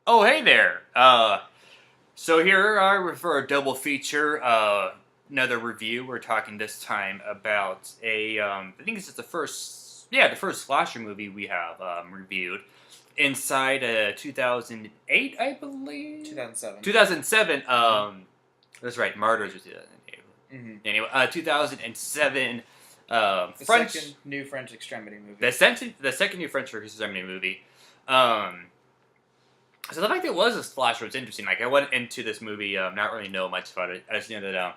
Oh, hey there. So here are for a double feature. Another review. We're talking this time about I think this is the first slasher movie we have reviewed. Inside 2008, I believe. 2007. 2007. That's right. Martyrs was 2008. Mm-hmm. Anyway, 2007. The French. second new French extremity movie. The second new French extremity movie. So the fact that it was a slasher was interesting. Like I went into this movie not really know much about it. I just knew that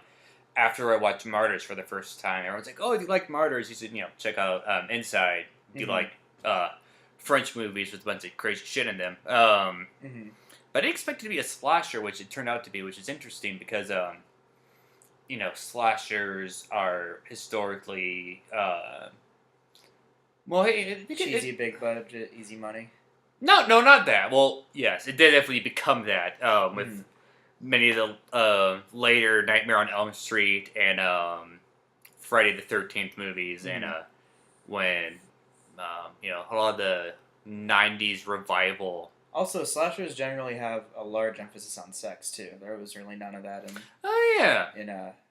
after I watched Martyrs for the first time, everyone's like, "Oh, if you like Martyrs, you should check out Inside. Do you like French movies with a bunch of crazy shit in them?" But I didn't expect it to be a slasher, which it turned out to be, which is interesting because slashers are historically cheesy, big budget, easy money. No, not that. Well, yes, it did definitely become that with many of the later Nightmare on Elm Street and Friday the 13th movies, and when a lot of the '90s revival. Also, slashers generally have a large emphasis on sex too. There was really none of that in. Oh yeah.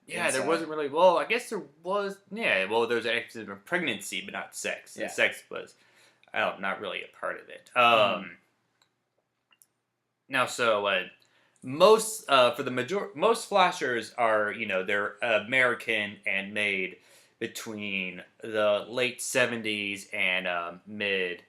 Inside. There wasn't really. Well, I guess there was. Yeah, well, there was actually pregnancy, but not sex. Yeah. Sex was. Not really a part of it. Now, so most most slashers are they're American and made between the late '70s and mid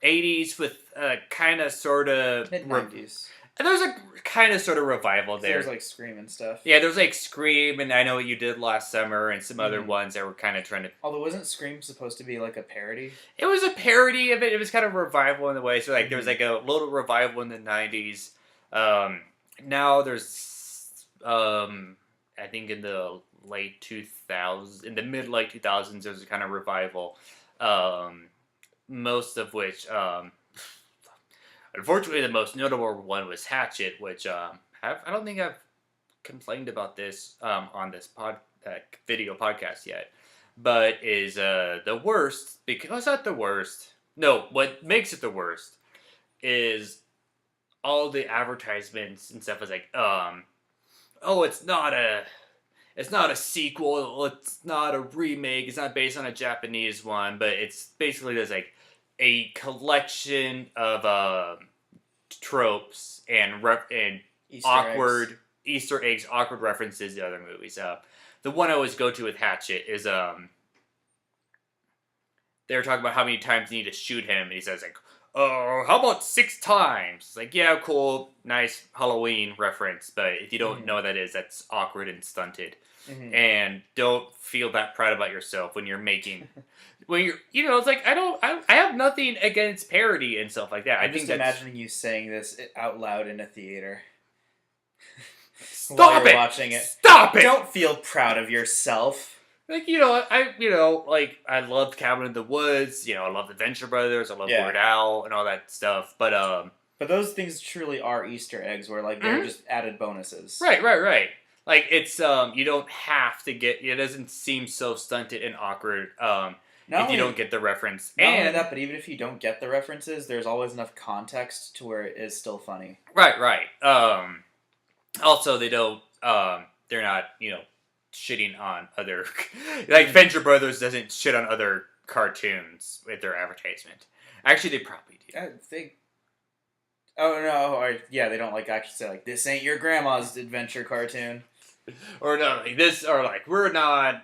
'80s with kind of sort of mid '90s. There's a kind of sort of revival there. There's like Scream and stuff. Yeah, there's like Scream, and I Know What You Did Last Summer, and some other ones that were kind of trying to. Although wasn't Scream supposed to be like a parody? It was a parody of it. It was kind of a revival in a way. So like there was like a little revival in the '90s. Now there's I think in the late 2000s, in the mid late 2000s, there's a kind of revival. Most of which. Unfortunately, the most notable one was Hatchet, which I don't think I've complained about this on this video podcast yet, but is the worst because it's not the worst. No, what makes it the worst is all the advertisements and stuff is like, it's not a sequel, it's not a remake, it's not based on a Japanese one, but it's basically just like a collection of tropes and Easter eggs, awkward references to other movies. The one I always go to with Hatchet is they were talking about how many times you need to shoot him, and he says like, "Oh, how about 6 times?" It's like, yeah, cool, nice Halloween reference, but if you don't know what that is, that's awkward and stunted. And don't feel that proud about yourself when you're making, it's like I have nothing against parody and stuff like that. I'm just imagining you saying this out loud in a theater. Stop it! Watching it. Stop it! Don't feel proud of yourself. Like I loved Cabin in the Woods. I love the Venture Brothers. I love Weird Al and all that stuff. But those things truly are Easter eggs, where like they're just added bonuses. Right. Like, it's, you don't have to it doesn't seem so stunted and awkward, if you don't get the reference. Not only that, but even if you don't get the references, there's always enough context to where it is still funny. Right. Also, they don't, they're not, shitting on other, like, Venture Brothers doesn't shit on other cartoons with their advertisement. Actually, they probably do. Oh, no, they don't, like, actually say, like, this ain't your grandma's adventure cartoon. Or no, like this, or like, we're not...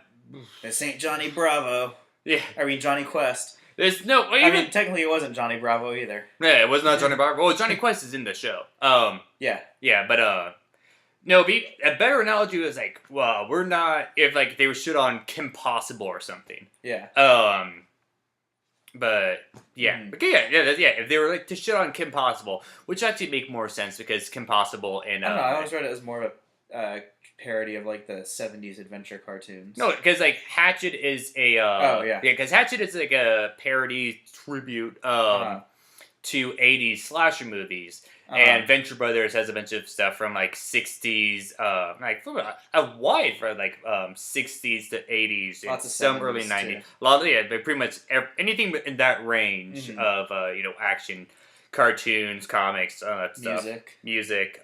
This ain't Johnny Bravo. Yeah. I mean, Johnny Quest. There's no... I mean, technically it wasn't Johnny Bravo either. Yeah, it was not Johnny Bravo. Well, Johnny Quest is in the show. Yeah. Yeah, but, no, a better analogy was like, well, we're not... If, like, they were shit on Kim Possible or something. Yeah. But yeah, if they were like to shit on Kim Possible, which actually make more sense because Kim Possible and I don't know. I always read it as more of a parody of like the '70s adventure cartoons. No, because like Hatchet is because Hatchet is like a parody tribute to '80s slasher movies. And Venture Brothers has a bunch of stuff from like '60s, like a wide for like '60s to '80s, and some early '90s. But pretty much anything in that range of action cartoons, comics, all that stuff, music,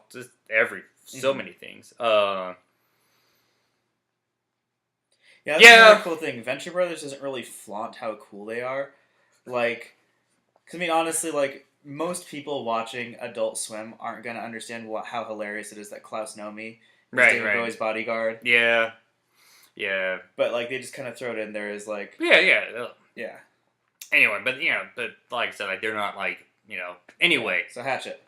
just so many things. Yeah, that's another cool thing. Venture Brothers doesn't really flaunt how cool they are. Like, cause I mean, honestly, like most people watching Adult Swim aren't gonna understand how hilarious it is that Klaus Nomi is David Bowie's bodyguard. Yeah. But like they just kind of throw it in there as like. Yeah. Anyway, but like I said, like they're not like Anyway, so Hatchet.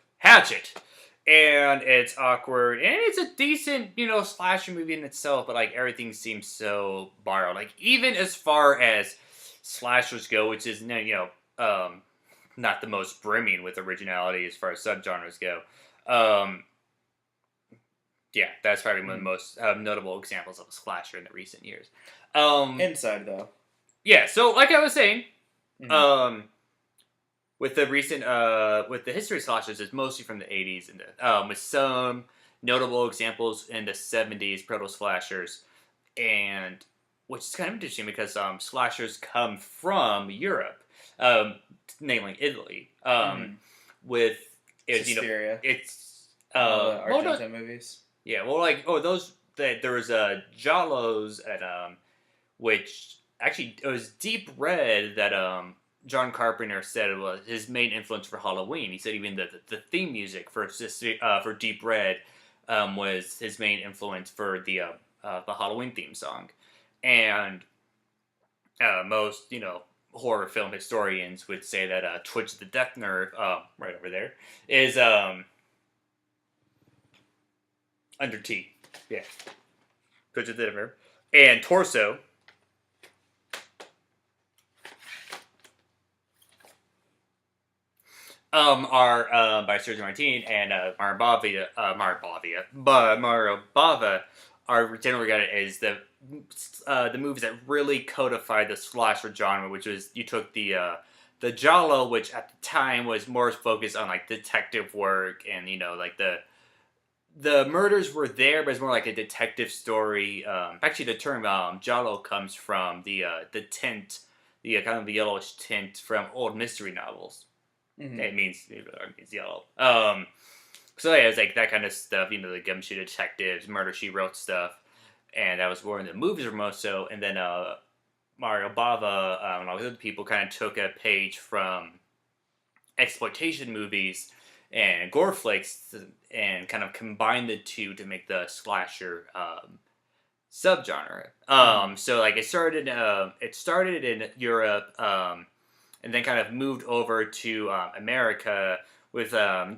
And it's awkward, and it's a decent, slasher movie in itself, but, like, everything seems so borrowed. Like, even as far as slashers go, which is, not the most brimming with originality as far as subgenres go. Yeah, that's probably one of the most notable examples of a slasher in the recent years. Inside, though. Yeah, so, like I was saying, with the recent, with the history of slashers, it's mostly from the 80s, and with some notable examples in the 70s, proto-slashers, and which is kind of interesting because slashers come from Europe, namely Italy, with Suspiria. It's the Argento movies. Yeah, well, like there was Giallos at which actually it was Deep Red that John Carpenter said was his main influence for Halloween. He said even the theme music for Deep Red was his main influence for the Halloween theme song. And most horror film historians would say that Twitch of the Death Nerve, right over there, is under T. Yeah. Twitch of the Death Nerve. And Torso are by Sergio Martin and Mario Bava are generally regarded as the movies that really codified the slasher genre, which was you took the Giallo, which at the time was more focused on like detective work and like the murders were there, but it's more like a detective story. Actually, the term Giallo comes from the tint, the kind of the yellowish tint from old mystery novels. Mm-hmm. It means yellow. So yeah, it's like that kind of stuff, the Gumshoe Detectives, Murder, She Wrote stuff, and that was where the movies were most so. And then Mario Bava, along with other people, kind of took a page from exploitation movies and gore flicks and kind of combined the two to make the slasher subgenre. So like it started in Europe. And then kind of moved over to America with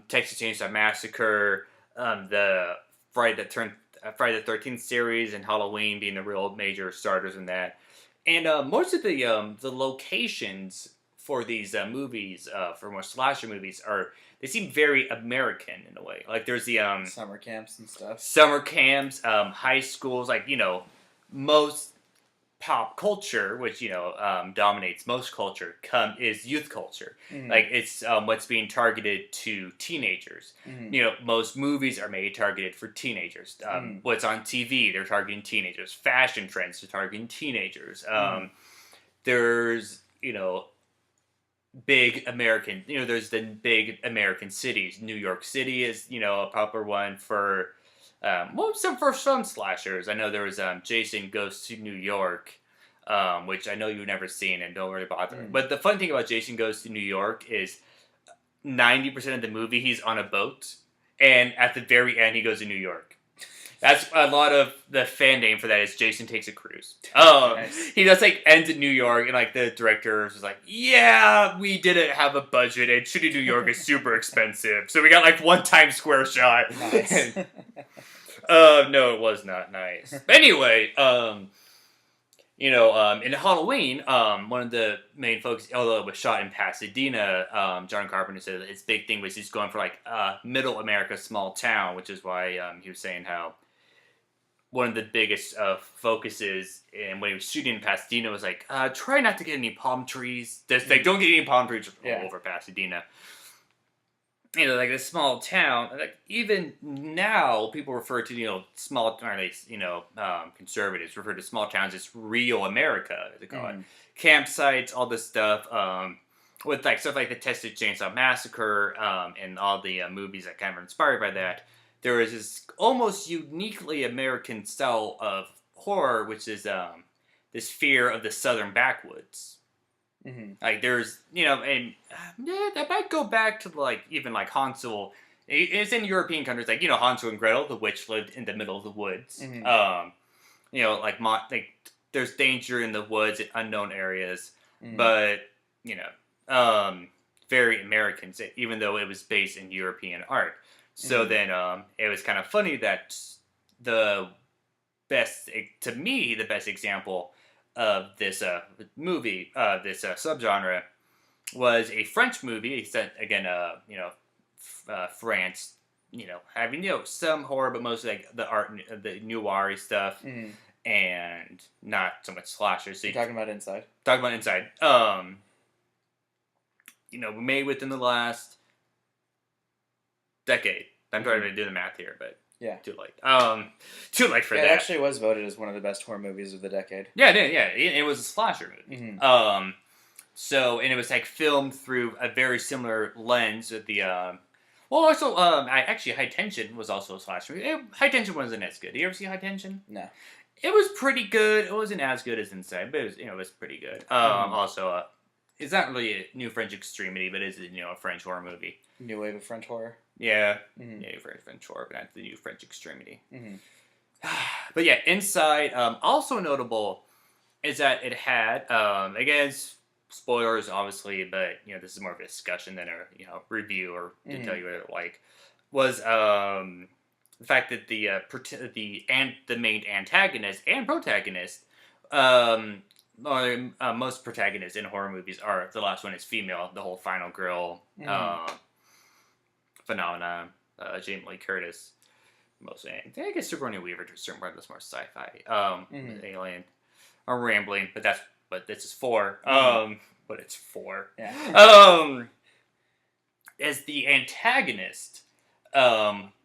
Texas Chainsaw Massacre, the Friday the 13th series, and Halloween being the real major starters in that. And most of the locations for these movies, for more slasher movies, they seem very American in a way. Like there's the summer camps and stuff. Summer camps, high schools, like most pop culture, which dominates most culture, is youth culture. Mm-hmm. Like it's what's being targeted to teenagers. Mm-hmm. Most movies are made targeted for teenagers. What's on TV, they're targeting teenagers. Fashion trends, they're targeting teenagers. There's big American. There's the big American cities. New York City is a popular one for. For some slashers. I know there was Jason Goes to New York, which I know you've never seen and don't really bother. But the fun thing about Jason Goes to New York is 90% of the movie he's on a boat, and at the very end he goes to New York. That's a lot of the fan name for that is Jason Takes a Cruise. Nice. He does ends in New York, and like the director was like, "Yeah, we didn't have a budget, and shooting New York is super expensive, so we got like one Times Square shot." Nice. No, it was not nice. But anyway, in Halloween, one of the main focus, although it was shot in Pasadena, John Carpenter said his big thing was he's going for like middle America small town, which is why he was saying how one of the biggest focuses and when he was shooting in Pasadena was like, try not to get any palm trees. Just like don't get any palm trees all over Pasadena. Like this small town, like even now, people refer to, small, or at least, conservatives refer to small towns as real America, as they call it. Campsites, all this stuff. with like stuff like the Texas Chainsaw Massacre, and all the movies that kind of inspired by that, there is this almost uniquely American style of horror, which is this fear of the southern backwoods. Mm-hmm. Like there's, and that might go back to like even like Hansel. It's in European countries, like Hansel and Gretel, the witch lived in the middle of the woods. Mm-hmm. Like there's danger in the woods in unknown areas, Mm-hmm. but very American, even though it was based in European art. So then it was kind of funny that the best example of this movie, this subgenre, was a French movie. Set again, France, having some horror, but mostly like the art, the noir stuff, and not so much slasher. So you're talking about Inside. Talking about Inside. Made within the last decade. I'm trying to do the math here, but yeah, too late. Too late for that. It actually was voted as one of the best horror movies of the decade. Yeah, it did. Yeah, it was a slasher movie. And it was like filmed through a very similar lens with the. Actually, High Tension was also a slasher movie. High Tension wasn't as good. Did you ever see High Tension? No. It was pretty good. It wasn't as good as Inside, but it was pretty good. Also, it's not really a new French extremity, but it's a French horror movie. New wave of French horror. Yeah, new French horror, but not the new French extremity. Mm-hmm. But yeah, Inside. Also notable is that it had again, spoilers obviously, but this is more of a discussion than a review or to tell you what it like. Was the fact that the main antagonist and protagonist, most protagonists in horror movies are the last one is female. The whole final girl phenomenon. Jamie Lee Curtis, mostly. I guess Sigourney Weaver to a certain part that's more sci-fi. Alien. I'm rambling, but this is 4. But it's 4. Yeah. As the antagonist,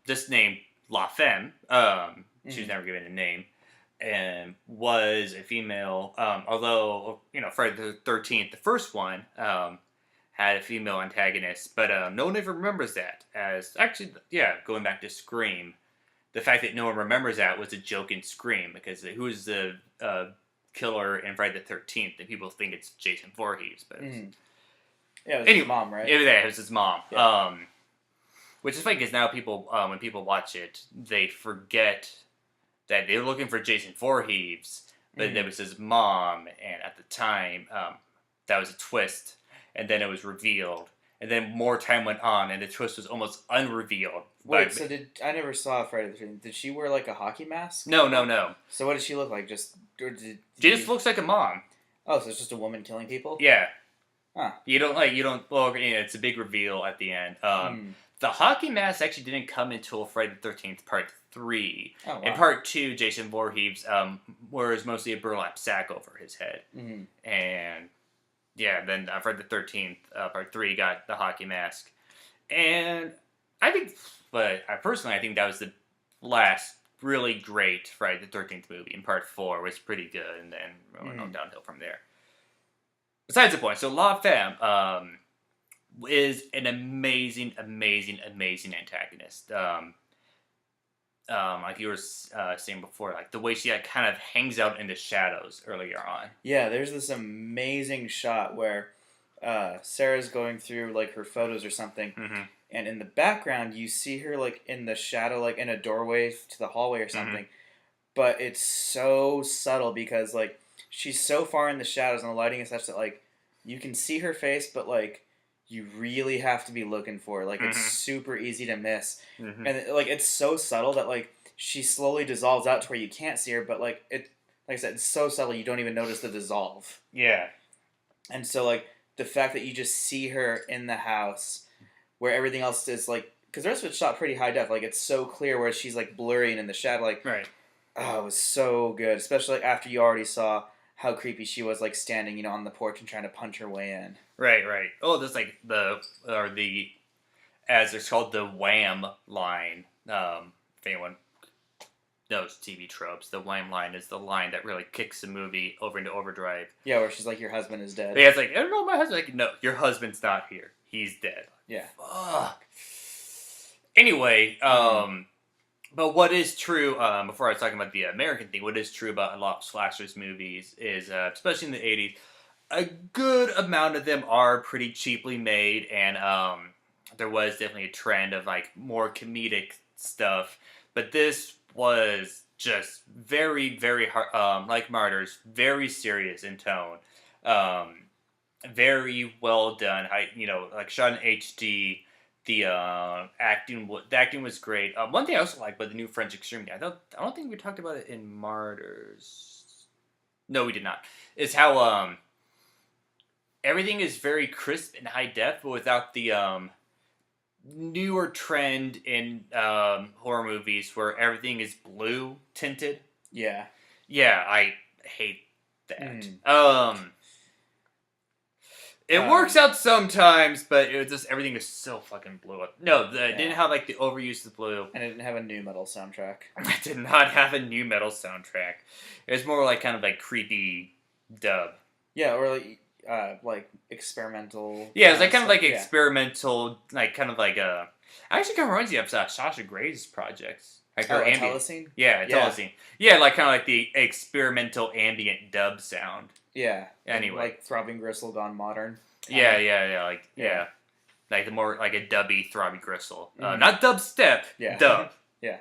just named La Femme, she's never given a name, and was a female, although, Friday the 13th, the first one, had a female antagonist, but no one ever remembers that, as, actually, going back to Scream, the fact that no one remembers that was a joke in Scream, because who is the killer in Friday the 13th, and people think it's Jason Voorhees, but it was his mom, right? It was his mom. Yeah. Which is funny because now people, when people watch it, they forget that they were looking for Jason Voorhees, but it was his mom, and at the time, that was a twist, and then it was revealed, and then more time went on, and the twist was almost unrevealed. Wait, so I never saw Friday the 13th. Did she wear like a hockey mask? No. So what does she look like? She just looks like a mom. Oh, so it's just a woman killing people? Yeah. Huh. It's a big reveal at the end. The hockey mask actually didn't come until Friday the 13th, part 3. Oh, wow. In part 2, Jason Voorhees wears mostly a burlap sack over his head. And, then Friday the 13th, part 3, got the hockey mask. And I think that was the last really great Friday the 13th movie. In part 4 was pretty good, and then went on downhill from there. Besides the point, so La Femme is an amazing antagonist. Like you were saying before, like the way she kind of hangs out in the shadows earlier on. Yeah, there's this amazing shot where Sarah's going through like her photos or something, and in the background you see her like in the shadow, like in a doorway to the hallway or something. But it's so subtle because like she's so far in the shadows and the lighting is such that like you can see her face, but like you really have to be looking for her. Like it's super easy to miss, and like it's so subtle that like she slowly dissolves out to where you can't see her. But like I said, it's so subtle you don't even notice the dissolve. Yeah, and so like the fact that you just see her in the house where everything else is like, because the rest of it's shot pretty high def, like it's so clear where she's like blurry and in the shadow, like right. Oh, it was so good, especially like after you already saw how creepy she was, like standing, on the porch and trying to punch her way in. Right. Oh, there's like as it's called, the wham line. If anyone those TV tropes. The lime line is the line that really kicks the movie over into overdrive. Yeah, where she's like, your husband is dead. Yeah, it's like, I don't know, my husband. Like, no, your husband's not here. He's dead. Yeah. Fuck. Anyway, but what is true, before I was talking about the American thing, what is true about a lot of slashers movies is, especially in the 80s, a good amount of them are pretty cheaply made, and there was definitely a trend of like more comedic stuff, but this was just very, very hard, like Martyrs, very serious in tone, very well done. Like shot in HD. The acting was great. One thing I also like about the new French Extremity, I don't think we talked about it in Martyrs. No, we did not. Is how everything is very crisp and high def, but without the newer trend in horror movies where everything is blue tinted. Yeah. Yeah, I hate that. It works out sometimes, but it was just everything is so fucking blue. No, it didn't have like the overuse of blue, and it didn't have a new metal soundtrack. It did not have a new metal soundtrack. It was more like kind of like creepy dub. Yeah, or like experimental. Yeah, it's like kind of like experimental, like kind of like actually kind of reminds me of Sasha Gray's projects. Like her ambient. Telecine? Yeah, Telecine. Yeah, like kind of like the experimental ambient dub sound. Yeah. Anyway, like Throbbing Gristle gone modern. Yeah. Like the more like a dubby Throbbing Gristle, not dubstep. Yeah. Dub. Yeah.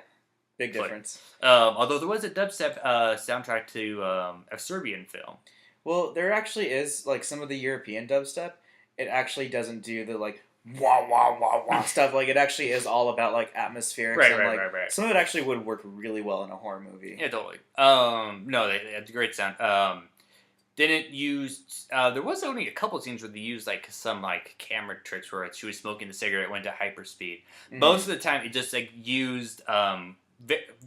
Big difference. Although there was a dubstep soundtrack to a Serbian film. Well, there actually is like some of the European dubstep. It actually doesn't do the like wah wah wah wah stuff. Like it actually is all about like atmospherics. Right. Some of it actually would work really well in a horror movie. Yeah, totally. No, they had a great sound. Didn't use. There was only a couple scenes where they used like some like camera tricks where she was smoking the cigarette, went to hyperspeed. Mm-hmm. Most of the time, it just like used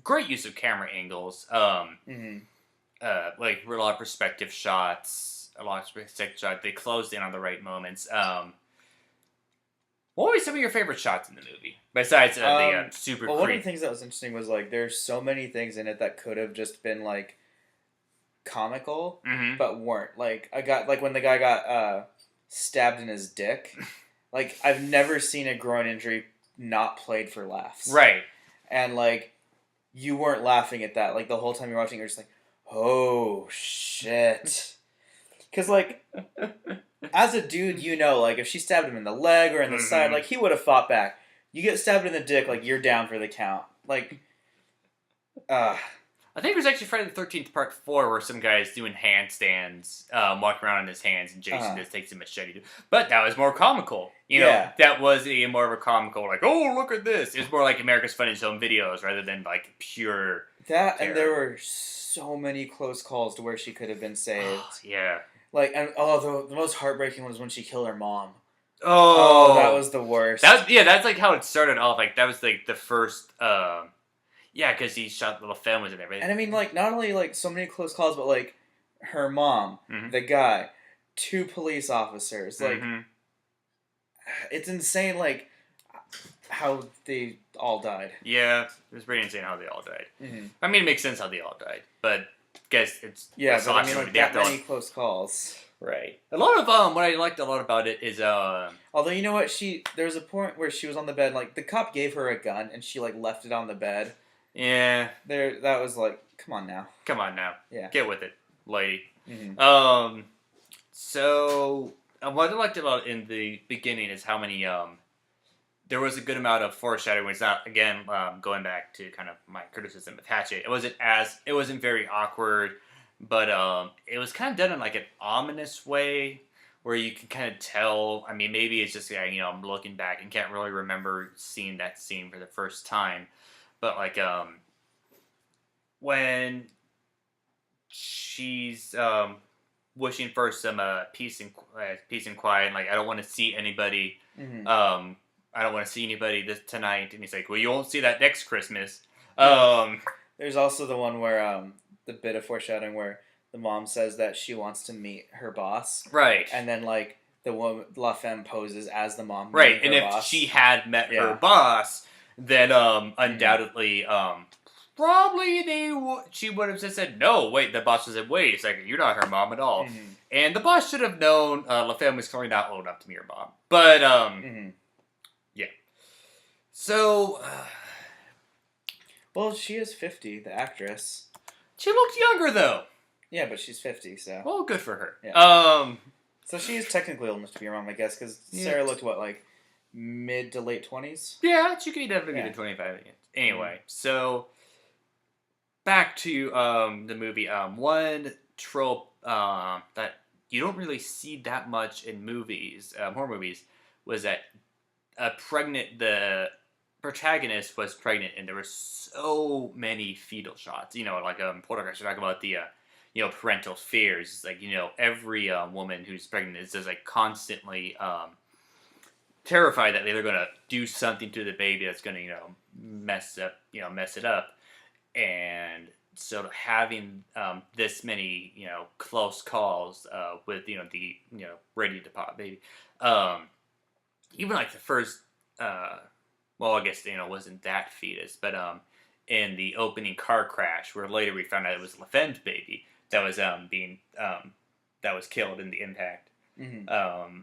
great use of camera angles. Like a lot of perspective shots, They closed in on the right moments. What were some of your favorite shots in the movie besides the super? Well, one of the things that was interesting was like there's so many things in it that could have just been like comical, but weren't. Like when the guy got stabbed in his dick. Like I've never seen a groin injury not played for laughs. Right. And like you weren't laughing at that. Like the whole time you're watching, you're just like, oh shit. Because like as a dude, like if she stabbed him in the leg or in the side, like he would have fought back. You get stabbed in the dick, like you're down for the count. Like, I think it was actually Friday the 13th Part 4 where some guy's doing handstands, walking around on his hands, and Jason just takes a machete. But that was more comical. You know, that was more of a comical, like, oh, look at this. It was more like America's Funniest Home Videos rather than like pure that, terror. And there were so many close calls to where she could have been saved. Yeah. Like, and the most heartbreaking one was when she killed her mom. Oh, that was the worst. That's like how it started off. Like, that was like the first, yeah, because he shot little families and everything. And I mean, like, not only, like, so many close calls, but, like, her mom, the guy, 2 police officers. Like, it's insane, like, how they all died. Yeah, it was pretty insane how they all died. I mean, it makes sense how they all died, but I guess it's... Yeah, but I mean, like, that many close calls. Right. A lot of, what I liked a lot about it is, Although, you know what, there was a point where she was on the bed, like, the cop gave her a gun, and she, like, left it on the bed. Yeah. That was like, come on now. Yeah. Get with it, lady. So, what I liked about in the beginning is how many, there was a good amount of foreshadowing. It's not, again, going back to kind of my criticism of Hatchet. It wasn't very awkward, but, it was kind of done in like an ominous way where you can kind of tell, I mean, maybe it's just, I'm looking back and can't really remember seeing that scene for the first time. But, like, when she's wishing for some peace and quiet, and, like, I don't want to see anybody, I don't want to see anybody tonight, and he's like, well, you won't see that next Christmas. There's also the one where, the bit of foreshadowing where the mom says that she wants to meet her boss. Right. And then, like, the woman, La Femme poses as the mom. Right, and if she had met her boss... then undoubtedly probably she would have just said no. Wait, the boss said, wait a second, you're not her mom at all. Mm-hmm. And the boss should have known La Femme was clearly not old enough to be her mom. But yeah. So, well, she is 50, the actress. She looked younger though. Yeah, but she's 50, so. Well, good for her. Yeah. So she is technically old enough to be your mom, I guess, because Sarah looked, what, like, mid to late 20s? Yeah, she could definitely be the 25. Anyway, so, back to the movie. One trope that you don't really see that much in movies, horror movies, was that the protagonist was pregnant, and there were so many fetal shots. Like Poltergeist, talk about the parental fears. It's like every woman who's pregnant is just like constantly terrified that they're gonna do something to the baby that's gonna mess it up, and so having this many close calls with the ready to pop baby, even like the first well, I guess it wasn't that fetus, but in the opening car crash, where later we found out it was LaFemme's baby that was that was killed in the impact. Mm-hmm.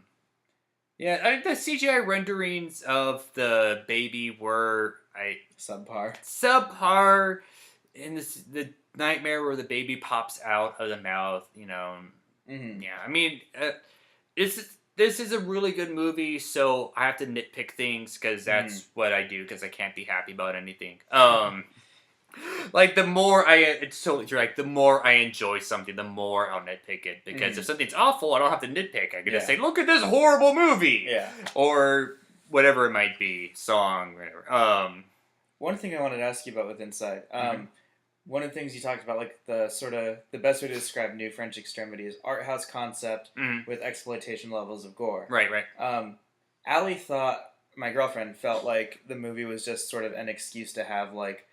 Yeah, the CGI renderings of the baby were subpar. In the nightmare where the baby pops out of the mouth, Mm-hmm. Yeah, I mean, this is a really good movie, so I have to nitpick things because that's what I do because I can't be happy about anything. Like the more it's totally true. Like the more I enjoy something, the more I'll nitpick it because if something's awful, I don't have to nitpick. I can just say, "Look at this horrible movie," or whatever it might be, song, whatever. One thing I wanted to ask you about with Inside. One of the things you talked about, like the best way to describe New French Extremity is art house concept with exploitation levels of gore. Right. Allie my girlfriend felt like the movie was just sort of an excuse to have like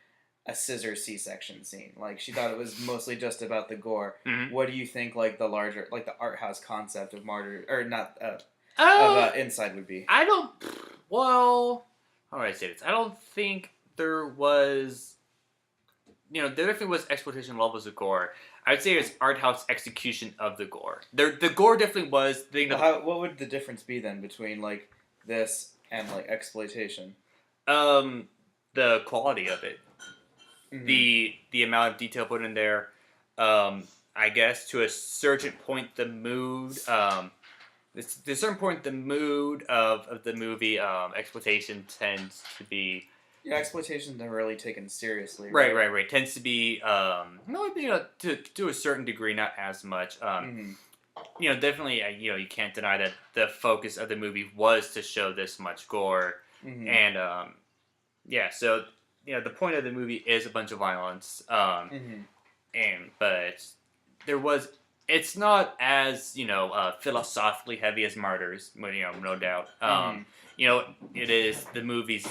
a scissor C-section scene. Like she thought it was mostly just about the gore. What do you think like the larger, like the art house concept of Martyr, or not, of Inside would be? Well, how do I say this? I don't think there was... there definitely was exploitation levels of gore. I would say it's art house execution of the gore. The gore definitely was... what would the difference be then between like this and like exploitation? The quality of it. The amount of detail put in there. I guess to a certain point the mood... to a certain point the mood of the movie exploitation tends to be... Yeah, exploitation's never really taken seriously. Right. Tends to be, to a certain degree, not as much. Definitely, you can't deny that the focus of the movie was to show this much gore. And, so, the point of the movie is a bunch of violence. But it's not as, philosophically heavy as Martyrs, no doubt. It is the movie's,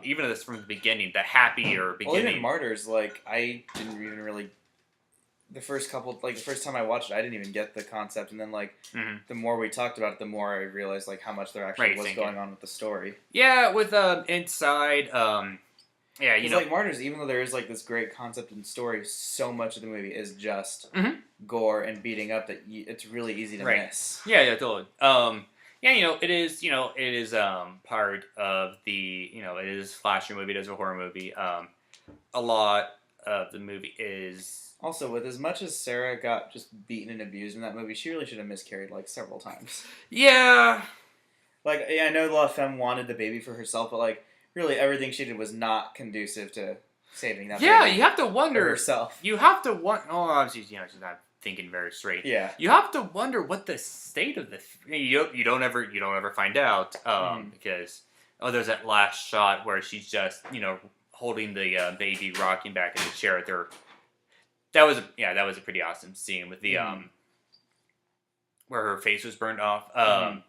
even this from the beginning, the happier beginning. Well, even Martyrs, like, I didn't even really, the first time I watched it, I didn't even get the concept, and then, like, the more we talked about it, the more I realized, like, how much there actually was going on with the story. Yeah, with, Inside, It's like Martyrs, even though there is, like, this great concept and story, so much of the movie is just gore and beating up that it's really easy to miss. Yeah, totally. It is part of the, it is a slasher movie, it is a horror movie. A lot of the movie is... Also, with as much as Sarah got just beaten and abused in that movie, she really should have miscarried, like, several times. Yeah! Like, I know La Femme wanted the baby for herself, but, like, really everything she did was not conducive to saving that baby. Yeah, you have to wonder... herself. You have to wonder... Oh, obviously, she's not thinking very straight. Yeah. You have to wonder what the state of the... You don't ever find out, because... Oh, there's that last shot where she's just, holding the baby, rocking back in the chair with her... That was a pretty awesome scene with the, where her face was burned off. And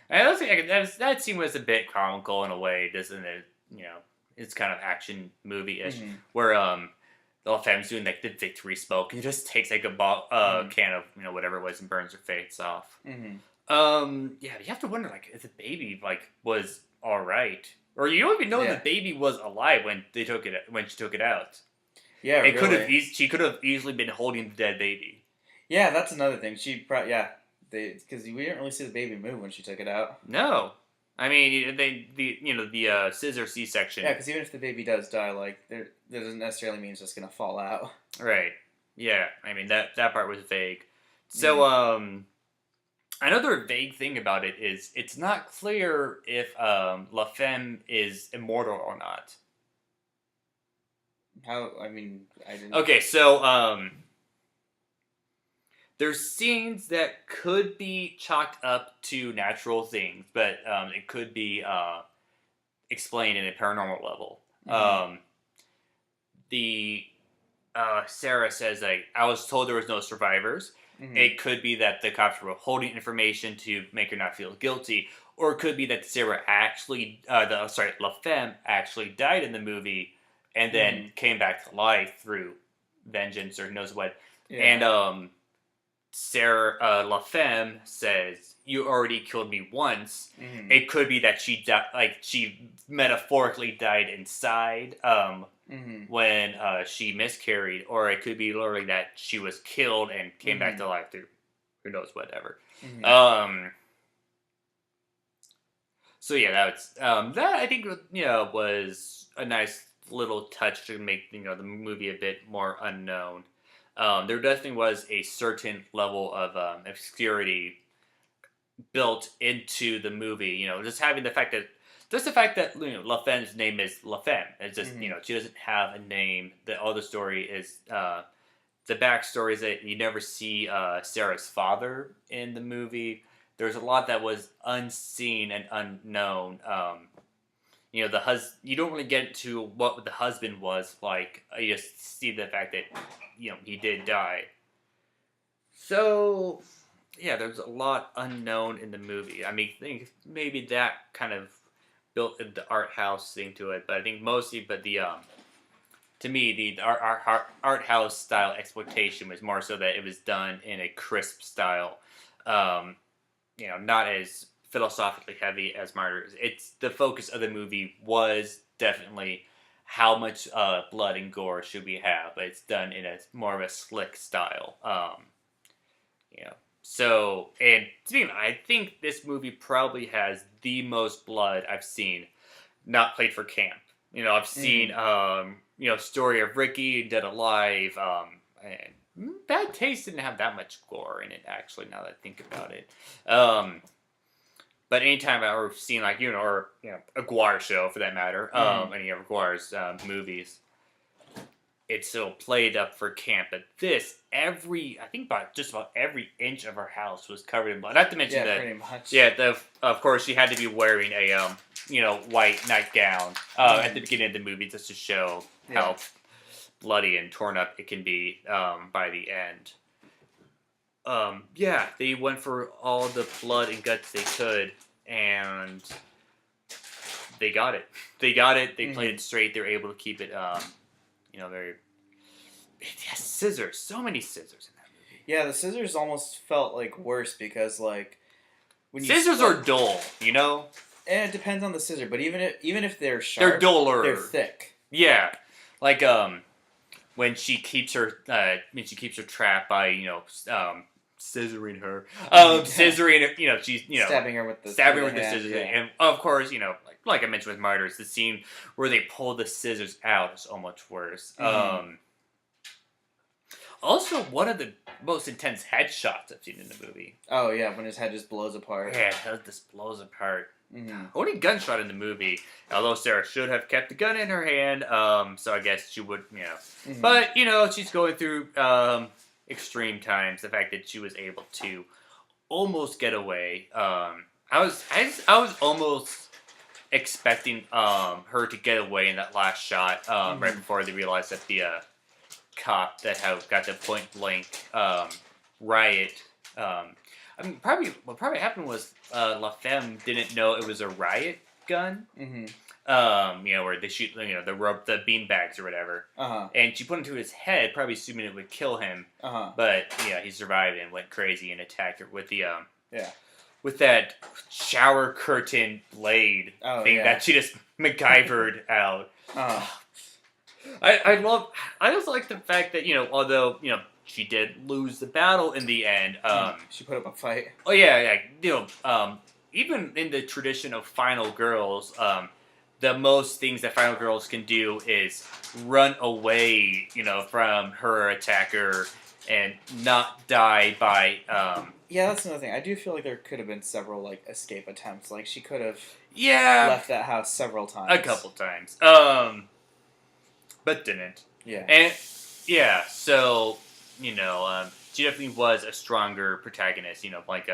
that scene was a bit comical in a way, doesn't it? It's kind of action movie-ish, where, the femme's doing, like, the victory smoke, and just takes, like, a can of, whatever it was, and burns her face off. You have to wonder, like, if the baby, like, was alright. Or you don't even know if the baby was alive when she took it out. Yeah, It really. she could have easily been holding the dead baby. Yeah, that's another thing. Because we didn't really see the baby move when she took it out. No, I mean the scissor C-section. Yeah, because even if the baby does die, like that doesn't necessarily mean it's just gonna fall out. Right. Yeah. I mean that part was vague. So Mm. another vague thing about it is it's not clear if La Femme is immortal or not. How? I mean, I didn't. Okay, so there's scenes that could be chalked up to natural things, but it could be explained in a paranormal level. Mm-hmm. The Sarah says, like, I was told there was no survivors. Mm-hmm. It could be that the cops were holding information to make her not feel guilty, or it could be that Sarah actually, La Femme actually died in the movie, and then came back to life through vengeance or who knows what. Yeah. And Sarah La Femme says, "You already killed me once." Mm-hmm. It could be that she metaphorically died inside. When she miscarried, or it could be literally that she was killed and came back to life through who knows whatever. Mm-hmm. So yeah, that I think was a nice little touch to make the movie a bit more unknown. There definitely was a certain level of obscurity built into the movie. Just having the fact that La Femme's name is La Femme. It's just she doesn't have a name. The other story is the backstory is that you never see Sarah's father in the movie. There's a lot that was unseen and unknown. You don't really get into what the husband was like. You just see the fact that he did die. So yeah, there's a lot unknown in the movie. I mean, I think maybe that kind of built the art house thing to it, but I think mostly, to me, the art house style exploitation was more so that it was done in a crisp style, not as philosophically heavy as Martyrs. It's the focus of the movie was definitely how much blood and gore should we have, but it's done in a more of a slick style. So, and I think this movie probably has the most blood I've seen not played for camp. I've seen, Story of Ricky, Dead Alive, and Bad Taste didn't have that much gore in it, actually, now that I think about it. But anytime I've ever seen, a Guar show, for that matter, any of Guar's movies, it's still played up for camp. But this, just about every inch of her house was covered in blood. Not to mention that, pretty much. Yeah, of course she had to be wearing a white nightgown at the beginning of the movie just to show how bloody and torn up it can be by the end. They went for all the blood and guts they could, and they got it. They played it straight. They were able to keep it. Very. It has scissors. So many scissors in that movie. Yeah, the scissors almost felt like worse because when scissors are dull, And it depends on the scissor, but even if they're sharp, they're duller. They're thick. Yeah, like when she keeps her trapped by scissoring her, scissoring she's stabbing her with the scissors, yeah. and of course like I mentioned with Martyrs, the scene where they pull the scissors out is so much worse. Also, one of the most intense headshots I've seen in the movie. Oh yeah, when his head just blows apart. Yeah, it just blows apart. Only gunshot in the movie, although Sarah should have kept the gun in her hand, so I guess she would, But, she's going through extreme times. The fact that she was able to almost get away. I was almost expecting her to get away in that last shot right before they realized that the cop that got the point blank riot. What probably happened was La Femme didn't know it was a riot gun. Where they shoot the bean bags or whatever. And she put it into his head, probably assuming it would kill him. But he survived and went crazy and attacked her with the with that shower curtain blade thing that she just MacGyvered out. I also like the fact that, although, she did lose the battle in the end, She put up a fight. oh yeah, yeah, even in the tradition of Final Girls, the most things that Final Girls can do is run away, from her attacker and not die by, Yeah, that's another thing. I do feel like there could have been several like escape attempts. Like she could have yeah, left that house several times. a couple times, but didn't. Yeah. And yeah, so she definitely was a stronger protagonist. Like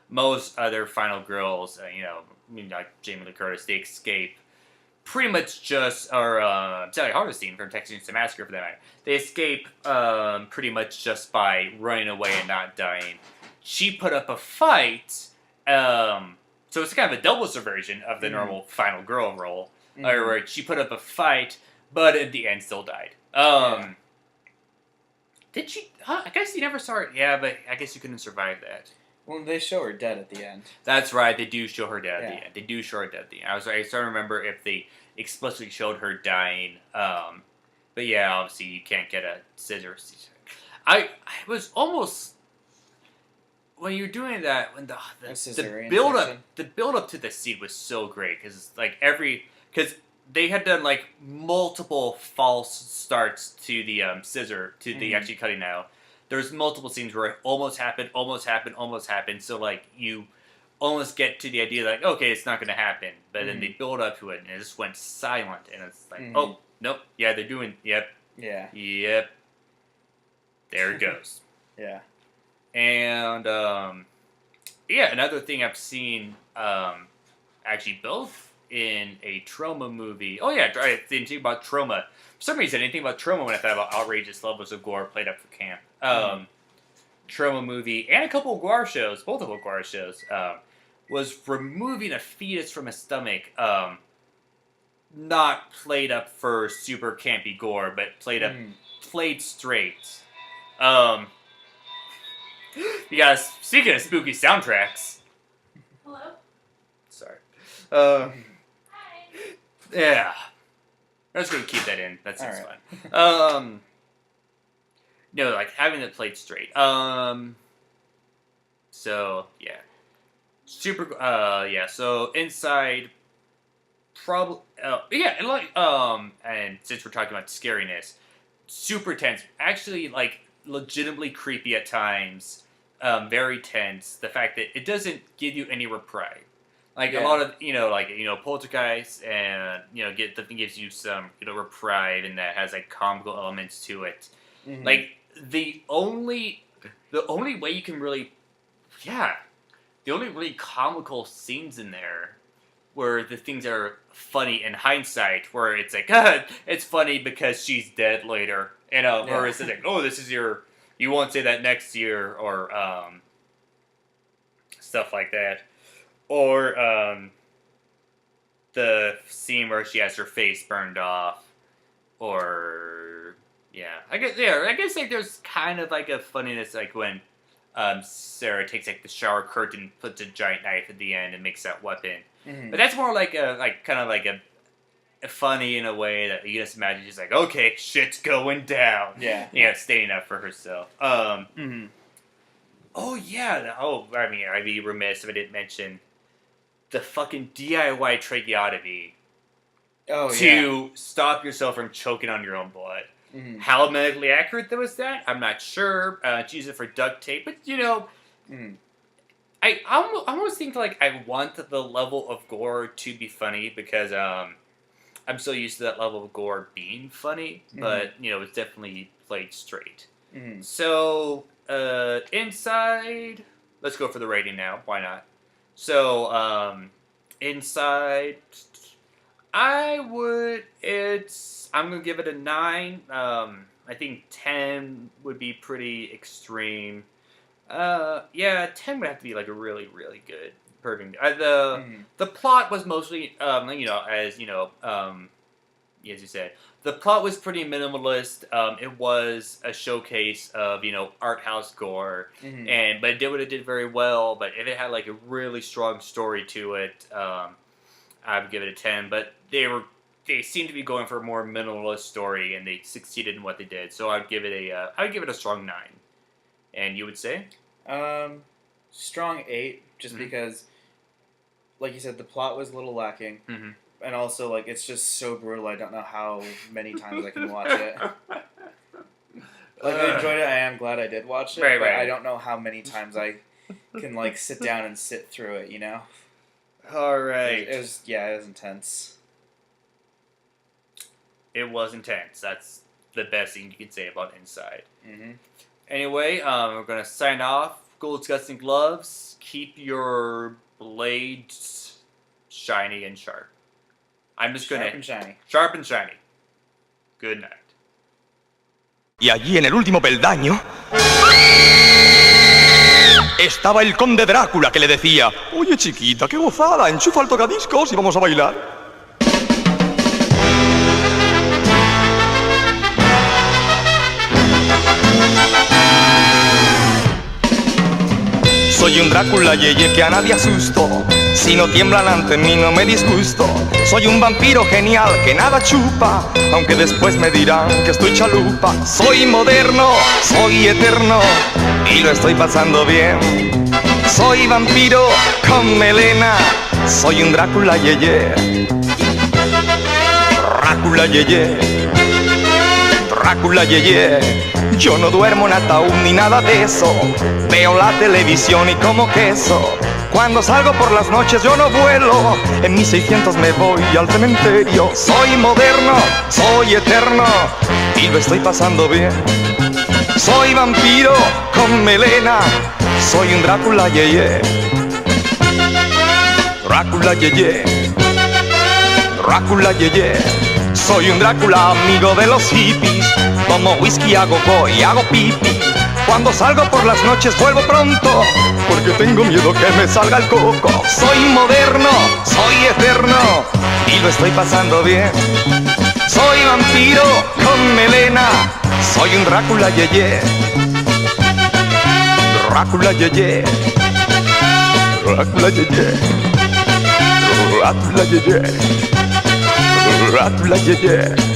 most other Final Girls, like Jamie Lee Curtis, they escape pretty much just, or Sally Hardestein from Texas Chainsaw Massacre for that matter. They escape pretty much just by running away and not dying. She put up a fight, so it's kind of a double subversion of the normal Final Girl role, where she put up a fight, but at the end still died. Did she? Huh, I guess you never saw her. Yeah, but I guess you couldn't survive that. Well, they show her dead at the end. That's right. They do show her dead at the end. They do show her dead at the end. I starting to remember if they explicitly showed her dying. But yeah, obviously you can't get a scissor. I was almost when you're doing that when the build up to the scene was so great because like because they had done like multiple false starts to the scissor to the actually cutting out. There's multiple scenes where it almost happened. So like you almost get to the idea like, okay, it's not going to happen, but then they build up to it and it just went silent, and it's like, oh nope, yeah, they're doing, yep, there it goes. Yeah, and another thing I've seen, actually both in a Trauma movie. Oh yeah, I didn't think about Trauma. For some reason, I didn't think about Trauma when I thought about outrageous levels of gore played up for camp. Trauma movie and a couple of Guar shows, multiple Guar shows, was removing a fetus from a stomach. Not played up for super campy gore, but played straight. You guys, speaking of spooky soundtracks. Hello? Sorry. Hi. Yeah. I'm just gonna keep that in. That seems fun. No, like having it played straight. So yeah, super. Yeah. So inside, probably. Yeah, and like and since we're talking about scariness, super tense. Actually, like legitimately creepy at times. Very tense. The fact that it doesn't give you any reprieve. Like a lot of Poltergeist, and gives you some reprieve, and that has like comical elements to it. Like the only way you can really, the only really comical scenes in there were the things that are funny in hindsight, where it's like, it's funny because she's dead later, or it's like, oh, this is you won't say that next year, or stuff like that. Or the scene where she has her face burned off, or I guess like there's kind of like a funniness like when Sarah takes like the shower curtain, puts a giant knife at the end, and makes that weapon. But that's more like a funny in a way that you just imagine she's like, okay, shit's going down. Standing up for herself. Oh yeah. I mean, I'd be remiss if I didn't mention the fucking DIY tracheotomy to stop yourself from choking on your own blood. How medically accurate was that? I'm not sure. Use it for duct tape, but I almost think like I want the level of gore to be funny because I'm so used to that level of gore being funny, but it's definitely played straight. So inside, let's go for the rating now. Why not? So, inside, I'm going to give it a 9. I think 10 would be pretty extreme. 10 would have to be like a really, really good. Perfect. The plot was mostly, as you said, the plot was pretty minimalist. It was a showcase of art house gore, but it did what it did very well. But if it had like a really strong story to it, I would give it a 10. But they were they seem to be going for a more minimalist story, and they succeeded in what they did. So I'd give it a strong 9. And you would say? Strong 8, just because, like you said, the plot was a little lacking, and also like it's just so brutal. I don't know how many times I can watch it. Like I enjoyed it. I am glad I did watch it, but I don't know how many times I can like sit down and sit through it. You know. All right. It was intense. It was intense. That's the best thing you can say about Inside. Anyway, we're gonna sign off. Ghouls, Guts, and Gloves. Keep your blades shiny and sharp. I'm just gonna sharp and shiny. Good night. Y allí en el último peldaño estaba el conde Drácula que le decía: oye chiquita, qué gozada, enchufa el tocadiscos y vamos a bailar. Soy un Drácula yeye que a nadie asusto. Si no tiemblan ante mí no me disgusto. Soy un vampiro genial que nada chupa, aunque después me dirán que estoy chalupa. Soy moderno, soy eterno y lo estoy pasando bien. Soy vampiro con melena, soy un Drácula yeye. Drácula yeye, Drácula yeye. Yo no duermo en ataúd ni nada de eso. Veo la televisión y como queso. Cuando salgo por las noches yo no vuelo. En mis 600 me voy al cementerio. Soy moderno, soy eterno y lo estoy pasando bien. Soy vampiro con melena, soy un Drácula yeye. Drácula yeye, Drácula yeye. Soy un Drácula amigo de los hippies. Tomo whisky, hago go y hago pipi. Cuando salgo por las noches vuelvo pronto, porque tengo miedo que me salga el coco. Soy moderno, soy eterno y lo estoy pasando bien. Soy vampiro con melena, soy un Drácula yeye. Drácula yeye, Drácula yeye, Drácula yeye, Drácula yeye.